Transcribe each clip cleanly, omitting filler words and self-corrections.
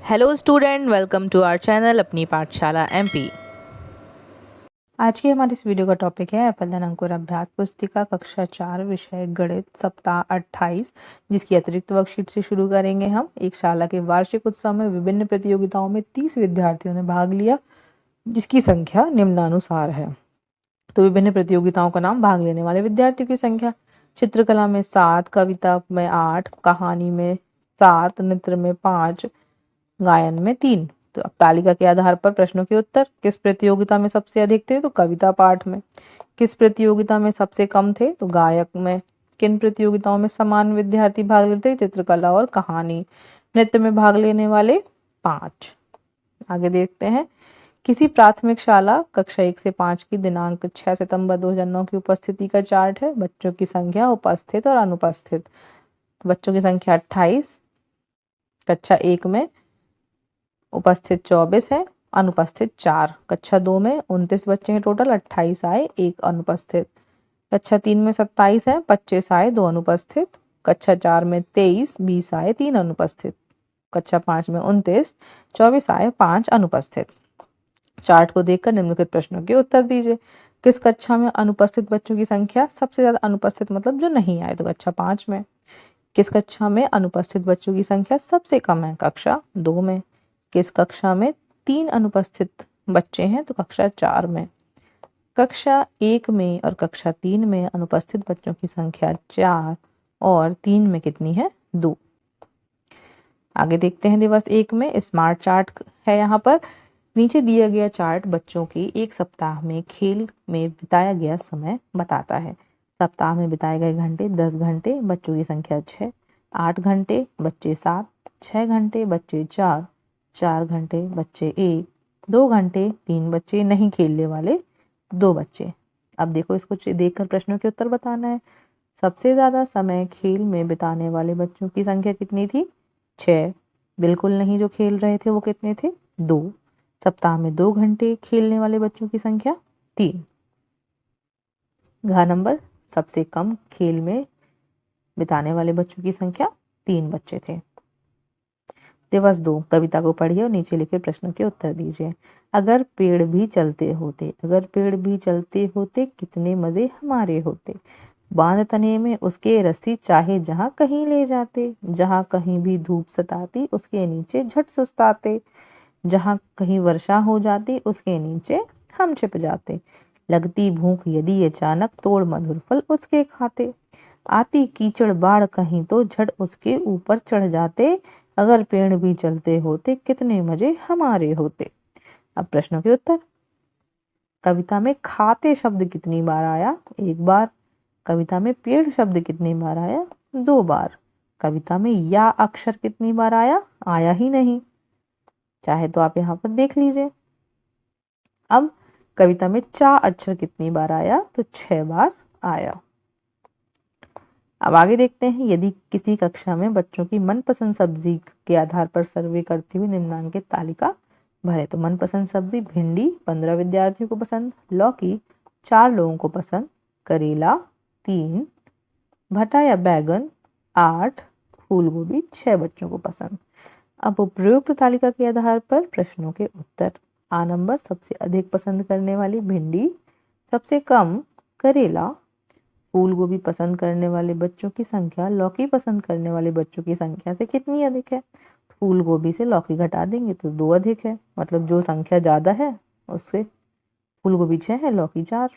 Hello student, welcome to our channel अपनी पाठशाला MP. आज की हमारी इस वीडियो का टॉपिक है फलन अंकुर अभ्यास पुस्तिका कक्षा 4 विषय गणित सप्ताह 28, जिसकी अतिरिक्त वर्कशीट से शुरू करेंगे। हम एक शाला के वार्षिक उत्सव में विभिन्न प्रतियोगिताओं में 30 विद्यार्थियों ने भाग लिया, जिसकी संख्या निम्नानुसार है। तो विभिन्न प्रतियोगिताओं का नाम, भाग लेने वाले विद्यार्थियों की संख्या। चित्रकला में 7, कविता में 8, कहानी में 7, नृत्य में 5, गायन में 3। तो अब तालिका के आधार पर प्रश्नों के उत्तर। किस प्रतियोगिता में सबसे अधिक थे? तो कविता पाठ में। किस प्रतियोगिता में सबसे कम थे? तो गायक में। किन प्रतियोगिताओं में समान विद्यार्थी भाग लेते? चित्रकला और कहानी। नृत्य में भाग लेने वाले 5। आगे देखते हैं। किसी प्राथमिक शाला कक्षा 1 से 5 की दिनांक 6 सितंबर 2009 की उपस्थिति का चार्ट है। बच्चों की संख्या, उपस्थित और अनुपस्थित। बच्चों की संख्या 28 कक्षा 1 में, उपस्थित 24 है, अनुपस्थित 4। कक्षा 2 में 29 बच्चे हैं टोटल, 28 आए, 1 अनुपस्थित। कक्षा 3 में 27 है, 25 आए, 2 अनुपस्थित। कक्षा 4 में 23, 20 आए, 3 अनुपस्थित। कक्षा 5 में 29, 24 आए, 5 अनुपस्थित। चार्ट को देखकर निम्नलिखित प्रश्नों के उत्तर दीजिए। किस कक्षा में अनुपस्थित बच्चों की संख्या सबसे ज्यादा? अनुपस्थित मतलब जो नहीं आए, तो कक्षा 5 में। किस कक्षा में अनुपस्थित बच्चों की संख्या सबसे कम है? कक्षा 2 में। किस कक्षा में 3 अनुपस्थित बच्चे हैं? तो कक्षा 4 में। कक्षा 1 में और कक्षा 3 में अनुपस्थित बच्चों की संख्या 4 और 3 में कितनी है? 2। आगे देखते हैं दिवस 1 में। स्मार्ट चार्ट है यहाँ पर। नीचे दिया गया चार्ट बच्चों के एक सप्ताह में खेल में बिताया गया समय बताता है। सप्ताह में बिताए गए घंटे 10 घंटे, बच्चों की संख्या 6। 8 घंटे बच्चे 7, 6 घंटे बच्चे 4, 4 घंटे बच्चे 1, 2 घंटे 3 बच्चे, नहीं खेलने वाले 2 बच्चे। अब देखो, इसको देखकर प्रश्नों के उत्तर बताना है। सबसे ज्यादा समय खेल में बिताने वाले बच्चों की संख्या कितनी थी? 6। बिल्कुल नहीं जो खेल रहे थे वो कितने थे? 2। सप्ताह में 2 घंटे खेलने वाले बच्चों की संख्या 3। घ नंबर, सबसे कम खेल में बिताने वाले बच्चों की संख्या 3 बच्चे थे। दिवस 2, कविता को पढ़िए और नीचे लिखे प्रश्नों के उत्तर दीजिए। अगर पेड़ भी चलते होते, अगर पेड़ भी चलते होते, कितने मजे हमारे होते। बांध तने में उसके रस्सी चाहे जहां कहीं ले जाते, जहां कहीं भी धूप सताती उसके नीचे झट सुस्ताते, जहां कहीं वर्षा हो जाती उसके नीचे हम छिप जाते। लगती भूख यदि अचानक तोड़ मधुर फल उसके खाते, आती कीचड़ बाढ़ कहीं तो झट उसके ऊपर चढ़ जाते। अगर पेड़ भी चलते होते कितने मजे हमारे होते। अब प्रश्नों के उत्तर। कविता में खाते शब्द कितनी बार आया? 1 बार। कविता में पेड़ शब्द कितनी बार आया? 2 बार। कविता में या अक्षर कितनी बार आया? आया ही नहीं। चाहे तो आप यहाँ पर देख लीजिए। अब कविता में चा अक्षर कितनी बार आया? तो 6 बार आया। अब आगे देखते हैं। यदि किसी कक्षा में बच्चों की मनपसंद सब्जी के आधार पर सर्वे करती हुई निम्नांकित तालिका भरे। तो मनपसंद सब्जी भिंडी 15 विद्यार्थियों को पसंद, लौकी 4 लोगों को पसंद, करेला 3, भटा या बैगन 8, फूल गोभी 6 बच्चों को पसंद। अब उपयुक्त तालिका के आधार पर प्रश्नों के उत्तर। आ नंबर, सबसे अधिक पसंद करने वाली भिंडी, सबसे कम करेला, फूल गोभी पसंद करने वाले बच्चों की संख्या लौकी पसंद करने वाले बच्चों की संख्या से कितनी अधिक है? फूल गोभी से लौकी घटा देंगे तो 2 अधिक है, मतलब जो संख्या ज्यादा है उससे फूल गोभी 6 है, लौकी 4।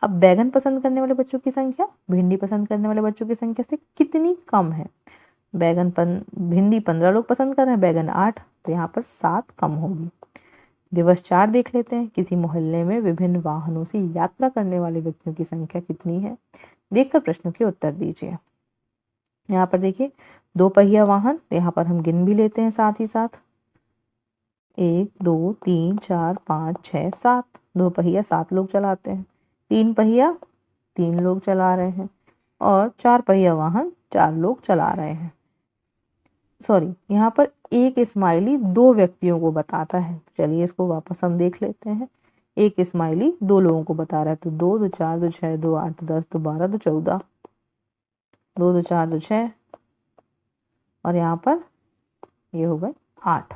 अब बैगन पसंद करने वाले बच्चों की संख्या भिंडी पसंद करने वाले बच्चों की संख्या से कितनी कम है? भिंडी 15 लोग पसंद कर रहे हैं, बैगन 8, तो यहाँ पर 7 कम होगी। दिवस 4 देख लेते हैं। किसी मोहल्ले में विभिन्न वाहनों से यात्रा करने वाले व्यक्तियों की संख्या कितनी है? देखकर प्रश्नों के उत्तर दीजिए। यहाँ पर देखिए, 2 पहिया वाहन, यहाँ पर हम गिन भी लेते हैं साथ ही साथ। 1 2 3 4 5 6 7। 2 पहिया 7 लोग चलाते हैं। 3 पहिया 3 लोग चला रहे हैं और 4 पहिया वाहन 4 लोग चला रहे हैं। सॉरी, यहाँ पर एक स्माइली 2 व्यक्तियों को बताता है। तो चलिए इसको वापस हम देख लेते हैं। एक स्माइली 2 लोगों को बता रहा है। तो 2 2 4 2 6 2 8 2 10 2 12 2 14, 2 2 4 2 6 और यहाँ पर ये हो गए 8।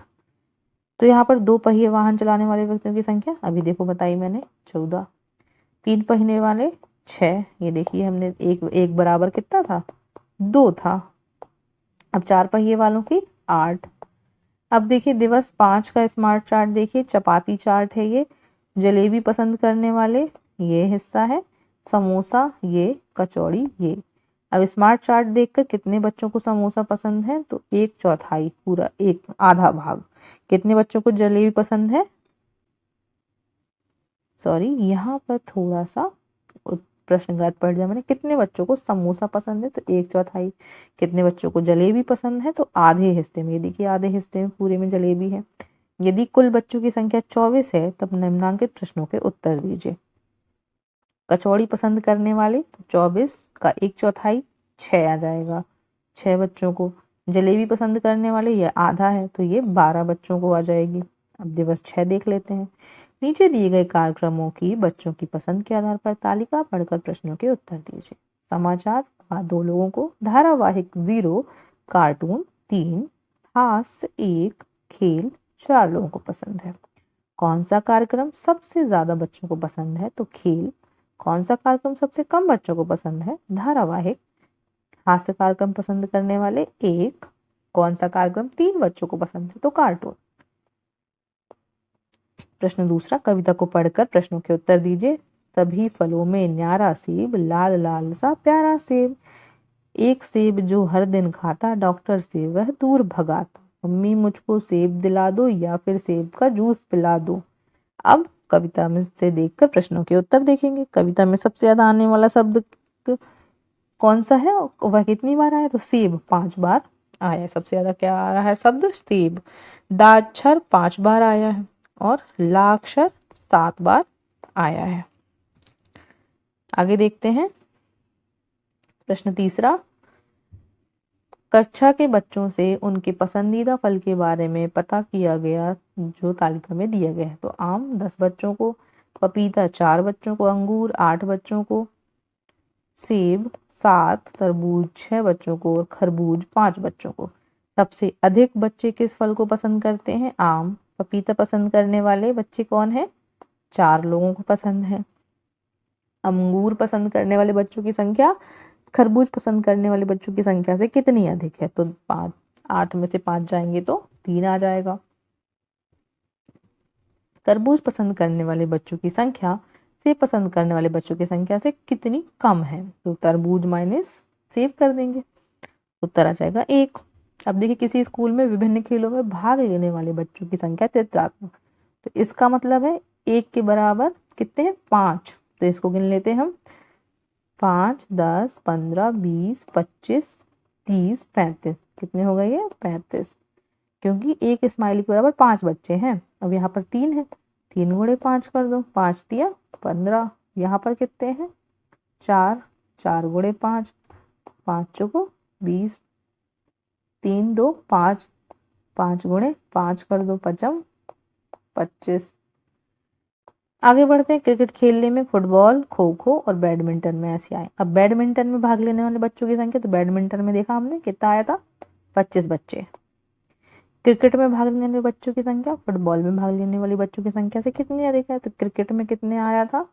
तो यहाँ पर 2 पहिए वाहन चलाने वाले व्यक्तियों की संख्या अभी देखो बताई मैंने 14। 3 पहिए वाले 6, ये देखिए हमने एक एक बराबर कितना था 2 था। अब 4 पहिए वालों की 8। अब देखिए दिवस 5 का स्मार्ट चार्ट देखिए, चपाती चार्ट है ये, जलेबी पसंद करने वाले ये हिस्सा है, समोसा ये, कचौड़ी ये। अब स्मार्ट चार्ट देखकर कितने बच्चों को समोसा पसंद है, तो 1/4 पूरा, एक आधा भाग। कितने बच्चों को जलेबी पसंद है, सॉरी यहाँ पर थोड़ा सा प्रश्न गलत पढ़ दिया मैंने, कितने बच्चों को समोसा पसंद है तो 1/4। कितने बच्चों को जलेबी पसंद है तो आधे हिस्से में, ये देखिए आधे हिस्से में पूरे में जलेबी है। यदि कुल बच्चों की संख्या 24 है तब निम्नांकित प्रश्नों के उत्तर दीजिए। कचौड़ी पसंद करने वाले 24 का 1/4 6 आ जाएगा, 6 बच्चों को। जलेबी पसंद करने वाले ये आधा है तो ये 12 बच्चों को आ जाएगी। अब दिवस 6 देख लेते हैं। नीचे दिए गए कार्यक्रमों की बच्चों की पसंद के आधार पर तालिका पढ़कर प्रश्नों के उत्तर दीजिए। समाचार 2 लोगों को, धारावाहिक 0, कार्टून 3, हास्य 1, खेल 4 लोगों को पसंद है। कौन सा कार्यक्रम सबसे ज्यादा बच्चों को पसंद है, तो खेल। कौन सा कार्यक्रम सबसे कम बच्चों को पसंद है, धारावाहिक। हास्य कार्यक्रम पसंद करने वाले 1। कौन सा कार्यक्रम 3 बच्चों को पसंद है, तो कार्टून। प्रश्न दूसरा, कविता को पढ़कर प्रश्नों के उत्तर दीजिए। सभी फलों में न्यारा सेब, लाल लाल सा प्यारा सेब, एक सेब जो हर दिन खाता, डॉक्टर से वह दूर भगाता। मम्मी मुझको सेब दिला दो या फिर सेब का जूस पिला दो। अब कविता में से देखकर प्रश्नों के उत्तर देखेंगे। कविता में सबसे ज्यादा आने वाला शब्द कौन सा है, वह कितनी बार आया, तो सेब 5 बार आया है। सबसे ज्यादा क्या आ रहा है शब्द, सेब। दा अक्षर 5 बार आया है और ला अक्षर 7 बार आया है। आगे देखते हैं प्रश्न तीसरा, कक्षा के बच्चों से उनके पसंदीदा फल के बारे में पता किया गया जो तालिका में दिया गया है। तो आम 10 बच्चों को, पपीता 4 बच्चों को, अंगूर 8 बच्चों को, सेब 7, तरबूज 6 बच्चों को और खरबूज 5 बच्चों को। सबसे अधिक बच्चे किस फल को पसंद करते हैं, आम। पपीता पसंद करने वाले बच्चे कौन है, 4 लोगों को पसंद है। अंगूर पसंद करने वाले बच्चों की संख्या खरबूज पसंद करने वाले बच्चों की संख्या से कितनी अधिक है, तो 5, 8 में से 5 जाएंगे तो 3 आ जाएगा। तरबूज पसंद करने वाले बच्चों की संख्या सेब पसंद करने वाले बच्चों की संख्या से कितनी कम है, तो तरबूज माइनस सेब कर देंगे, उत्तर आ जाएगा 1। अब देखिए किसी स्कूल में विभिन्न खेलों में भाग लेने वाले बच्चों की संख्या चित्रात्मक, तो इसका मतलब है 1 के बराबर कितने हैं, 5। तो इसको गिन लेते हैं हम, 5, 10, 15, 20, 25, 30, 35। कितने हो गए ये, 35, क्योंकि एक स्माइली के बराबर 5 बच्चे हैं। अब यहाँ पर 3 है, 3 गुणे 5 कर दो, 5 दिया 15। यहाँ पर कितने हैं, 4, 4 गुणे 5, 5 चौको 20, 3 2 5, 5 गुणे 5 कर दो, 5 25। आगे बढ़ते हैं, क्रिकेट खेलने में फुटबॉल, खो खो और बैडमिंटन में ऐसे आए। अब बैडमिंटन में भाग लेने वाले बच्चों की संख्या, तो बैडमिंटन में देखा हमने कितना आया था, 25 बच्चे। क्रिकेट में भाग लेने वाले बच्चों की संख्या फुटबॉल में भाग लेने वाले बच्चों की संख्या से कितनी अधिक है, तो क्रिकेट में कितने आया था,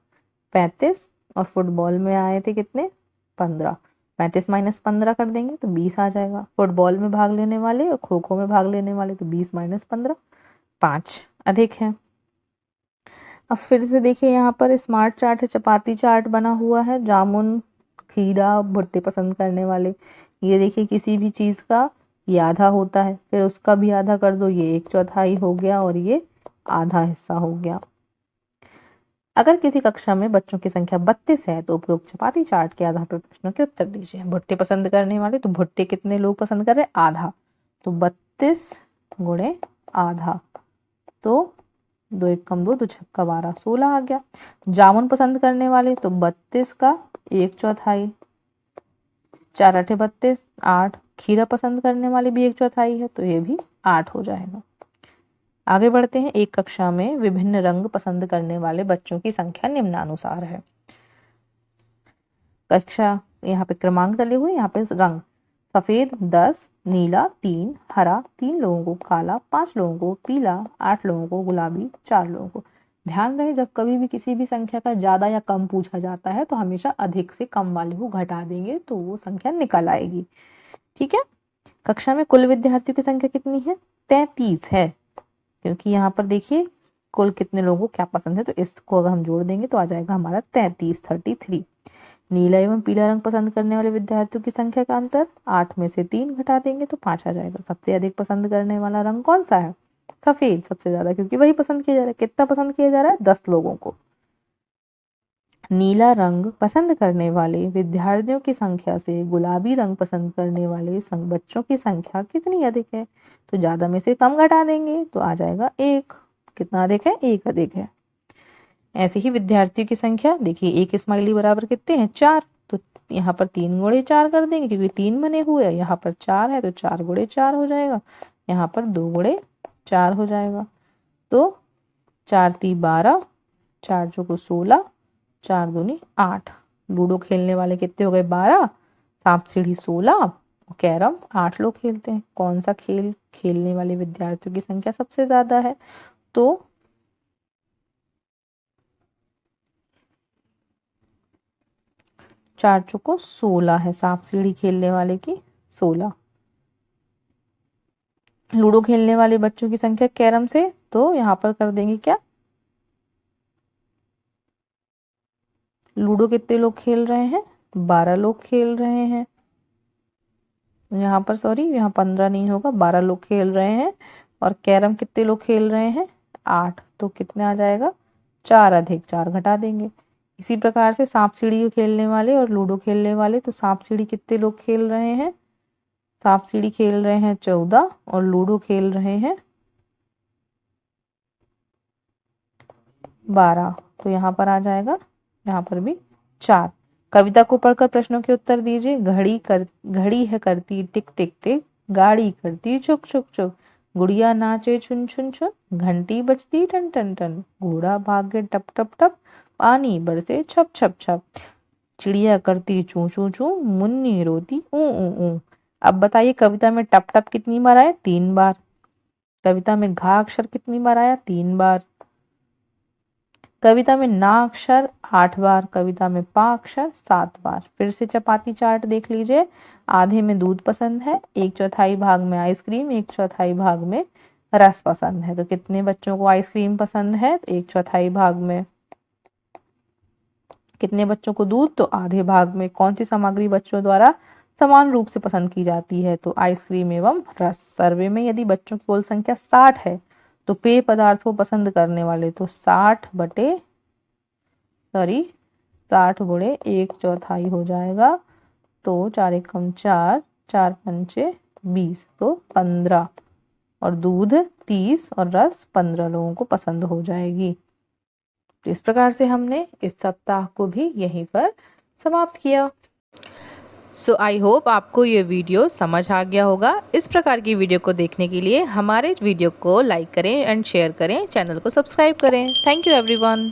35, और फुटबॉल में आए थे कितने, 15। 35 माइनस 15 कर देंगे तो 20 आ जाएगा। फुटबॉल में भाग लेने वाले और खो खो में भाग लेने वाले, तो 20 माइनस 15 5 अधिक है। अब फिर से देखिए यहाँ पर स्मार्ट चार्ट है, चपाती चार्ट बना हुआ है। जामुन, खीरा, भुट्टे पसंद करने वाले, ये देखिए किसी भी चीज़ का ये आधा होता है, फिर उसका भी आधा कर दो, ये 1/4 हो गया और ये आधा हिस्सा हो गया। अगर किसी कक्षा में बच्चों की संख्या 32 है तो उपरोक्त चपाती चार्ट के आधार पर प्रश्नों के उत्तर दीजिए। भुट्टे पसंद करने वाले, तो भुट्टे कितने लोग पसंद कर रहे हैं, आधा, तो 32 गुणे आधा, तो 2 1 कम 2, 2 छक्का 12, 16 आ गया। जामुन पसंद करने वाले, तो 32 का 1/4, 4 8 32, 8। खीरा पसंद करने वाले भी 1/4 है, तो ये भी 8 हो जाएगा। आगे बढ़ते हैं, एक कक्षा में विभिन्न रंग पसंद करने वाले बच्चों की संख्या निम्नानुसार है। कक्षा यहाँ पे क्रमांक डले हुए, यहाँ पे रंग, सफ़ेद 10, नीला 3, हरा 3 लोगों को, काला 5 लोगों को, पीला 8 लोगों को, गुलाबी 4 लोगों को। ध्यान रहे जब कभी भी किसी भी संख्या का ज़्यादा या कम पूछा जाता है तो हमेशा अधिक से कम वाले को घटा देंगे तो वो संख्या निकल आएगी। ठीक है। कक्षा में कुल विद्यार्थियों की संख्या कितनी है? 33 है, क्योंकि यहाँ पर देखिए कुल कितने लोगों को क्या पसंद है, तो इसको अगर हम जोड़ देंगे तो आ जाएगा हमारा 33। नीला एवं पीला रंग पसंद करने वाले विद्यार्थियों की संख्या का अंतर, 8 में से 3 घटा देंगे तो 5 आ जाएगा। सबसे अधिक पसंद करने वाला रंग कौन सा है? सफेद सबसे ज्यादा, क्योंकि वही पसंद किया जा रहा है। कितना पसंद किया जा रहा है? 10 लोगों को। नीला रंग पसंद करने वाले विद्यार्थियों की संख्या से गुलाबी रंग पसंद करने वाले बच्चों की संख्या कितनी अधिक है? तो ज्यादा में से कम घटा देंगे तो आ जाएगा 1। कितना अधिक है? 1 अधिक है। ऐसे ही विद्यार्थियों की संख्या देखिए, एक स्माइली बराबर कितने हैं? 4। तो यहाँ पर 3 गुणे 4 कर देंगे, क्योंकि 3 बने हुए हैं, यहाँ पर 4 है तो 4 गुणे 4 हो जाएगा, यहाँ पर 2 गुणे 4 हो जाएगा। तो 4 × 3 = 12, 4 × 4 = 16, 4 × 2 = 8। लूडो खेलने वाले कितने हो गए? 12, सांप सीढ़ी 16, कैरम 8 लोग खेलते हैं। कौन सा खेल खेलने वाले विद्यार्थियों की संख्या सबसे ज्यादा है? तो 4 × 4 = 16 है, सांप सीढ़ी खेलने वाले की 16। लूडो खेलने वाले बच्चों की संख्या कैरम से, तो यहाँ पर कर देंगे क्या? लूडो कितने लोग खेल रहे हैं? 12 लोग खेल रहे हैं। यहाँ पर सॉरी, यहाँ 15 नहीं होगा, 12 लोग खेल रहे हैं। और कैरम कितने लोग खेल रहे हैं? 8। तो कितने आ जाएगा? 4 अधिक 4 घटा देंगे। इसी प्रकार से सांप सीढ़ी खेलने वाले और लूडो खेलने वाले, तो सांप सीढ़ी कितने लोग खेल रहे हैं? सांप सीढ़ी खेल रहे हैं 14 और लूडो खेल रहे हैं 12। तो यहाँ पर आ जाएगा, यहाँ पर भी 4। कविता को पढ़कर प्रश्नों के उत्तर दीजिए। घड़ी है करती टिक टिक टिक, गाड़ी करती छुक छुक छुक, गुड़िया नाचे छुन छुन छुन, घंटी बजती टन टन टन, घोड़ा भागे टप टप टप, पानी बरसे छप छप छप, चिड़िया करती चू चू चू, मुन्नी रोती ऊ ऊ ऊ। अब बताइए कविता में टप टप कितनी बार आया? 3 बार। कविता में घा अक्षर कितनी बार आया? 3 बार। कविता में ना अक्षर 8 बार, कविता में पा अक्षर 7 बार। फिर से चपाती चार्ट देख लीजिए। आधे में दूध पसंद है, 1/4 भाग में आइसक्रीम, 1/4 भाग में रस पसंद है। तो कितने बच्चों को आइसक्रीम पसंद है? तो 1/4 भाग में। कितने बच्चों को दूध? तो आधे भाग में। कौन सी सामग्री बच्चों द्वारा समान रूप से पसंद की जाती है? तो आइसक्रीम एवं रस। सर्वे में यदि बच्चों की कुल संख्या 60 है तो पेय पदार्थों पसंद करने वाले, तो 60 गुणे 1/4 हो जाएगा। तो 4 एकम 4, 4 पंचे 20, तो 15। और दूध 30 और रस 15 लोगों को पसंद हो जाएगी। तो इस प्रकार से हमने इस सप्ताह को भी यहीं पर समाप्त किया। सो आई होप आपको ये वीडियो समझ आ गया होगा। इस प्रकार की वीडियो को देखने के लिए हमारे वीडियो को लाइक करें एंड शेयर करें, चैनल को सब्सक्राइब करें। Thank you everyone.